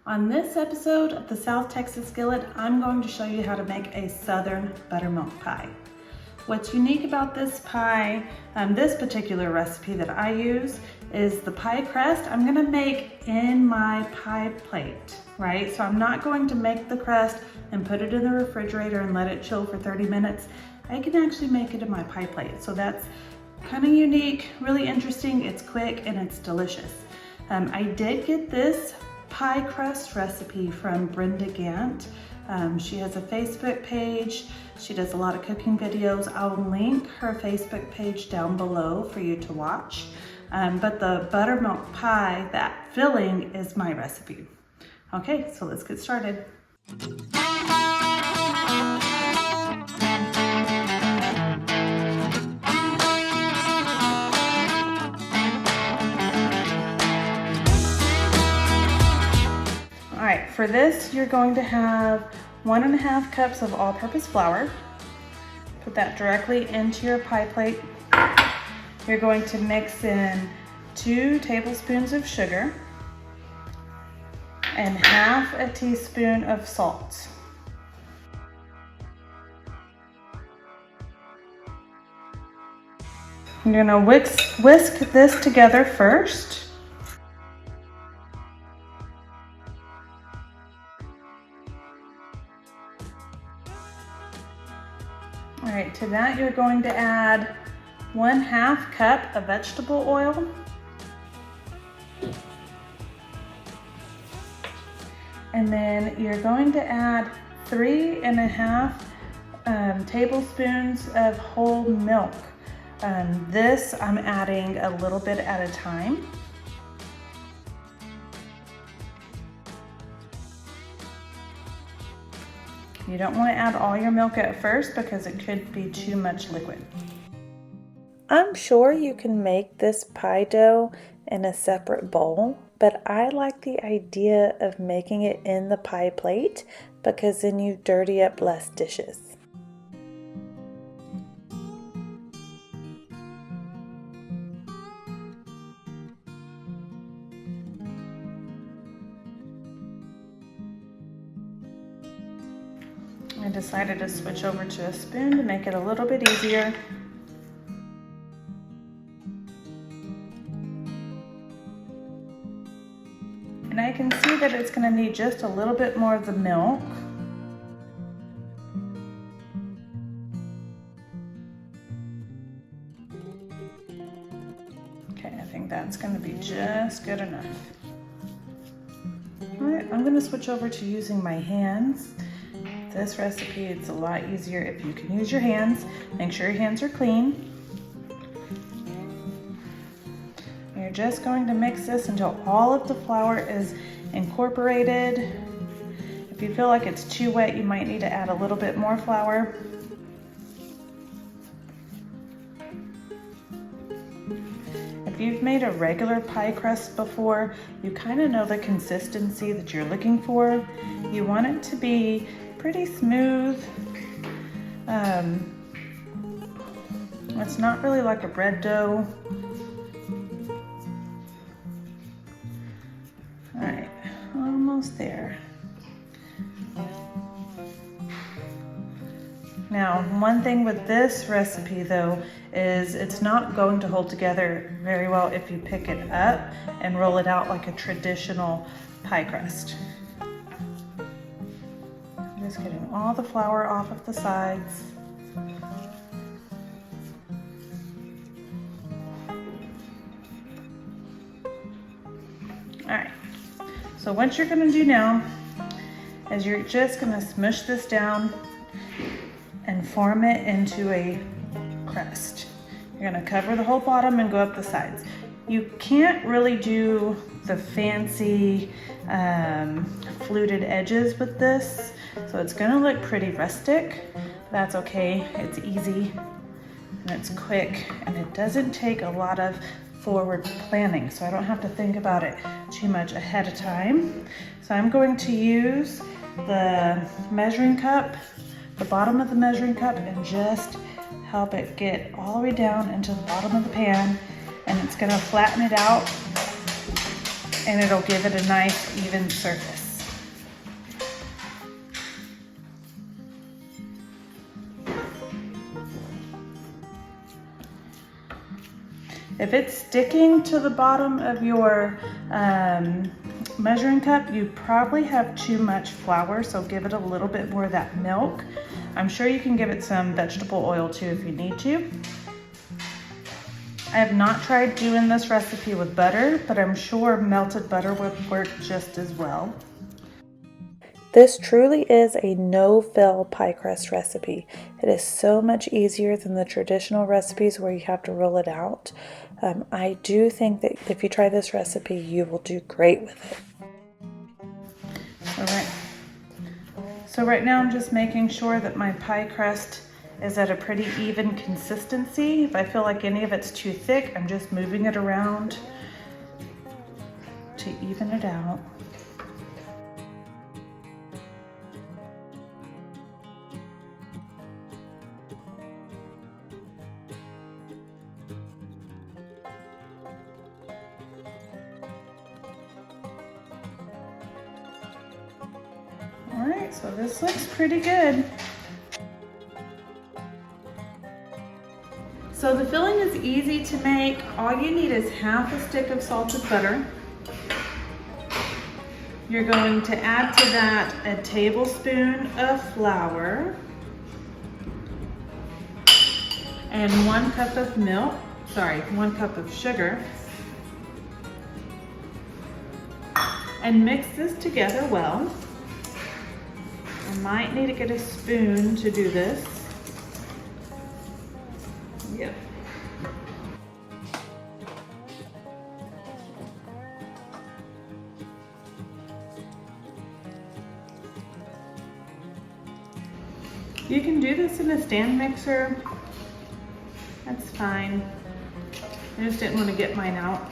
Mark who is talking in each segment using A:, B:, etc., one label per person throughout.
A: On this episode of the South Texas Skillet, I'm going to show you how to make a Southern buttermilk pie. What's unique about this pie, this particular recipe that I use, is the pie crust I'm gonna make in my pie plate, right? So I'm not going to make the crust and put it in the refrigerator and let it chill for 30 minutes. I can actually make it in my pie plate. So that's kind of unique, really interesting, it's quick, and it's delicious. I did get this pie crust recipe from Brenda Gantt. She has a Facebook page. She does a lot of cooking videos. I'll link her Facebook page down below for you to watch. But the buttermilk pie, that filling, is my recipe. Okay, so let's get started. All right, for this, you're going to have 1.5 cups of all-purpose flour. Put that directly into your pie plate. You're going to mix in 2 tablespoons of sugar and 1/2 teaspoon of salt. You're gonna whisk this together first. All right, to that you're going to add 1/2 cup of vegetable oil. And then you're going to add 3.5 tablespoons of whole milk. This I'm adding a little bit at a time. You don't want to add all your milk at first because it could be too much liquid. I'm sure you can make this pie dough in a separate bowl, but I like the idea of making it in the pie plate because then you dirty up less dishes. I decided to switch over to a spoon to make it a little bit easier. And I can see that it's going to need just a little bit more of the milk. Okay, I think that's going to be just good enough. All right, I'm going to switch over to using my hands. This recipe, it's a lot easier if you can use your hands. Make sure your hands are clean. You're just going to mix this until all of the flour is incorporated. If you feel like it's too wet, you might need to add a little bit more flour. If you've made a regular pie crust before, you kind of know the consistency that you're looking for. You want it to be pretty smooth. It's not really like a bread dough. All right, almost there. Now, one thing with this recipe though is it's not going to hold together very well if you pick it up and roll it out like a traditional pie crust. Just getting all the flour off of the sides. All right, so what you're gonna do now is you're just gonna smush this down and form it into a crust. You're gonna cover the whole bottom and go up the sides. You can't really do the fancy fluted edges with this, so it's gonna look pretty rustic. That's okay, it's easy and it's quick and it doesn't take a lot of forward planning, so I don't have to think about it too much ahead of time. So I'm going to use the measuring cup, the bottom of the measuring cup, and just help it get all the way down into the bottom of the pan, and it's gonna flatten it out and it'll give it a nice even surface. If it's sticking to the bottom of your measuring cup, you probably have too much flour, so give it a little bit more of that milk. I'm sure you can give it some vegetable oil too if you need to. I have not tried doing this recipe with butter, but I'm sure melted butter would work just as well. This truly is a no-fill pie crust recipe. It is so much easier than the traditional recipes where you have to roll it out. I do think that if you try this recipe, you will do great with it. So right now I'm just making sure that my pie crust is at a pretty even consistency. If I feel like any of it's too thick, I'm just moving it around to even it out. All right, so this looks pretty good. So the filling is easy to make. All you need is half a stick of salted butter. You're going to add to that a tablespoon of flour and 1 cup of milk, 1 cup of sugar. And mix this together well. I might need to get a spoon to do this. Yep. You can do this in a stand mixer. That's fine. I just didn't want to get mine out.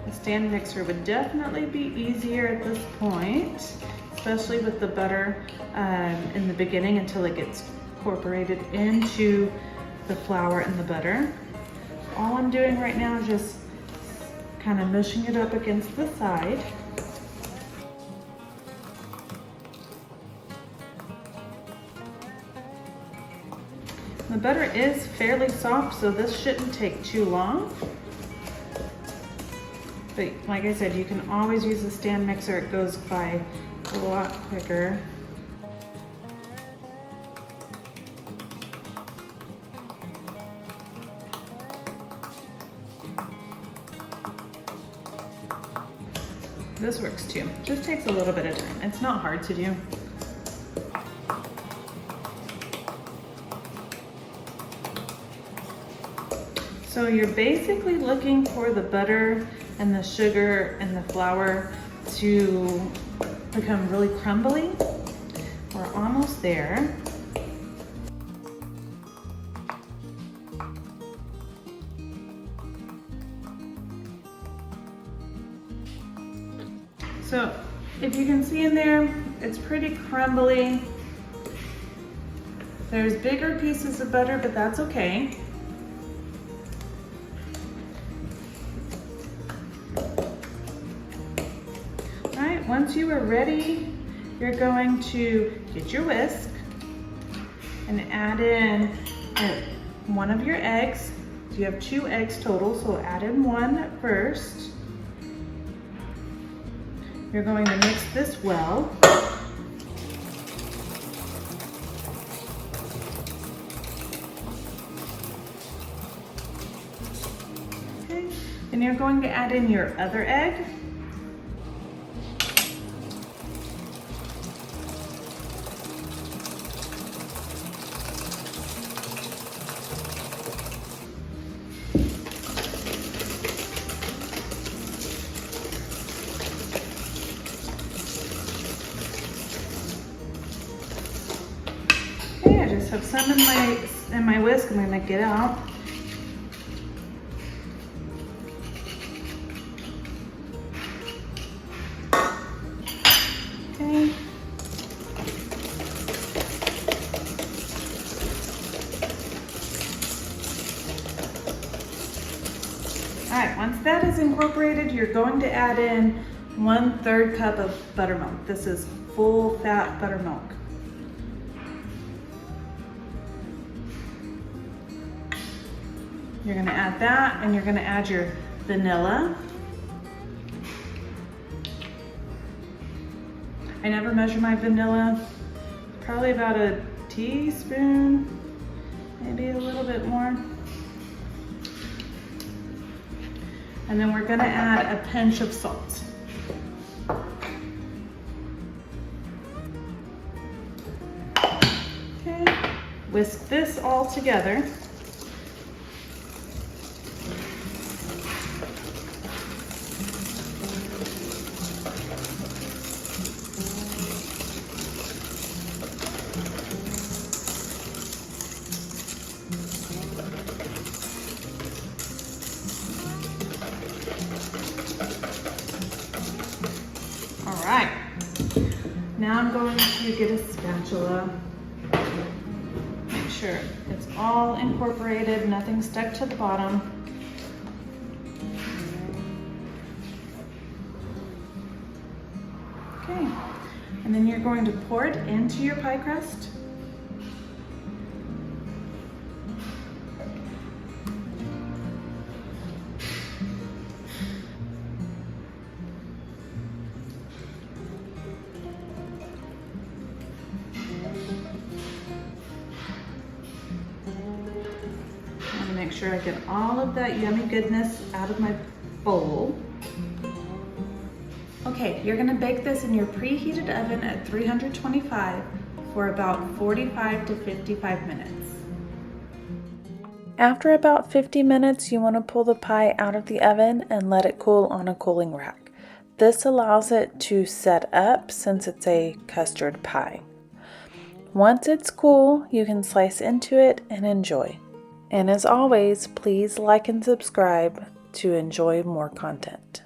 A: A stand mixer would definitely be easier at this point, especially with the butter in the beginning until it gets incorporated into the flour and the butter. All I'm doing right now is just kind of mushing it up against the side. The butter is fairly soft, so this shouldn't take too long. But like I said, you can always use a stand mixer. It goes by a lot quicker. This works too. Just takes a little bit of time. It's not hard to do. So you're basically looking for the butter and the sugar and the flour to become really crumbly. We're almost there. So if you can see in there, it's pretty crumbly. There's bigger pieces of butter, but that's okay. All right, once you are ready, you're going to get your whisk and add in one of your eggs. So you have 2 eggs total, so add in 1 first. You're going to mix this well. Okay, and you're going to add in your other egg. I just have some in my whisk. I'm gonna get out. Okay. All right, once that is incorporated, you're going to add in 1/3 cup of buttermilk. This is full fat buttermilk. You're gonna add that, and you're gonna add your vanilla. I never measure my vanilla, probably about a teaspoon, maybe a little bit more. And then we're gonna add a pinch of salt. Okay, whisk this all together. All right, now I'm going to get a spatula. Make sure it's all incorporated, nothing stuck to the bottom. Okay, and then you're going to pour it into your pie crust. Make sure I get all of that yummy goodness out of my bowl. Okay, you're gonna bake this in your preheated oven at 325 for about 45 to 55 minutes. After about 50 minutes, you want to pull the pie out of the oven and let it cool on a cooling rack. This allows it to set up since it's a custard pie. Once it's cool, you can slice into it and enjoy. And as always, please like and subscribe to enjoy more content.